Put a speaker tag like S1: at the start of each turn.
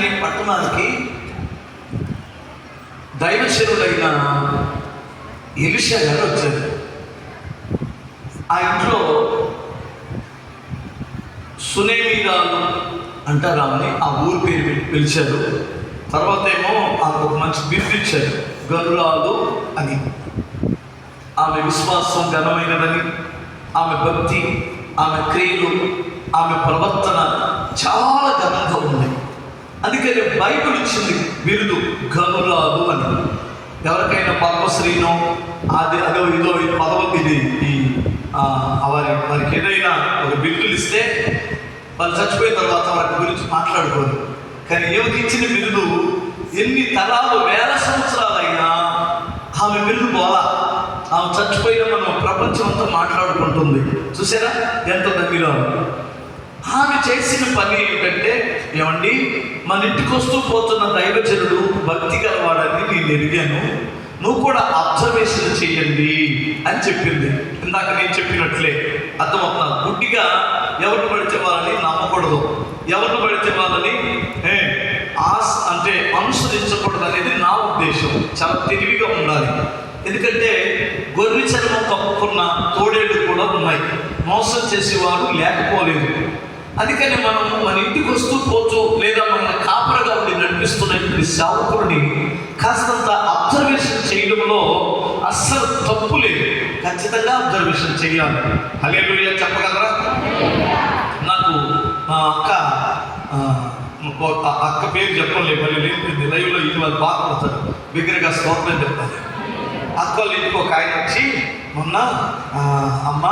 S1: అనే పట్టణానికి దైవశనుడైన ఎలీషా గారు వచ్చారు. ఆ ఇంట్లో సునేమిరాలు అంటారు ఆమెని, ఆ ఊరి పేరు పిలిచారు. తర్వాత ఏమో ఆమెకు ఒక మంచి బిరుదు ఇచ్చారు, గనురాలు అని. ఆమె విశ్వాసం ఘనమైనదని, ఆమె భక్తి, ఆమె క్రియలు, ఆమె ప్రవర్తన చాలా ఘనంగా ఉంది. అందుకని బైబిల్ ఇచ్చింది బిరుదు గనురాలు అని. ఎవరికైనా పద్మశ్రీనో అదో ఇదో పదవి ఇది వారికి ఏదైనా ఒక బిరుదులు ఇస్తే వాళ్ళు చచ్చిపోయిన తర్వాత వారి గురించి మాట్లాడుకోరు. కానీ ఎవరికి ఇచ్చిన బిరుదు ఎన్ని తరాలు వేల సంవత్సరాలైనా ఆమె బిరుదు పోలా. ఆమె చచ్చిపోయిన మనం ప్రపంచం అంతా మాట్లాడుకుంటుంది. చూసారా ఎంత దగ్గర. ఆమె చేసిన పని ఏమిటంటే, ఏమండి మన ఇంటికి వస్తూ పోతున్న దైవజనుడు భక్తి గలవాడని నేను ఎరిగాను, నువ్వు కూడా అబ్జర్వేషన్ చెయ్యండి అని చెప్పింది. ఇందాక నేను చెప్పినట్లే అర్థమవుతున్నా. గుడ్డిగా ఎవరిని పడితే వాళ్ళని నమ్మకూడదు, ఎవరిని పడితే వాళ్ళని అంటే అనుసరించకూడదు అనేది నా ఉద్దేశం. చాలా తెలివిగా ఉండాలి. ఎందుకంటే గొర్రె చర్మం కప్పుకున్న తోడేళ్ళు కూడా ఉన్నాయి, మోసం చేసేవారు లేకపోలేదు. అందుకని మనం మన ఇంటికి వస్తూ పోతూ లేదా మన కాపరగా ఉండి నడిపిస్తున్నటువంటి సేవకుడిని కాస్తంత అబ్జర్వేషన్ చేయడంలో అస్సలు తప్పు లేదు. ఖచ్చితంగా అబ్జర్వేషన్ చేయాలి. హల్లెలూయా చెప్పగలరా? నాకు మా అక్క పేరు చెప్పలేదు, మళ్ళీ లేదు లైవ్లో ఇది వాళ్ళు బాధపడతారు, బిగ్గరగా స్తోత్రం చెప్తాను. అక్క వాళ్ళ ఇంటికి ఒక ఆయన వచ్చి, మొన్న అమ్మ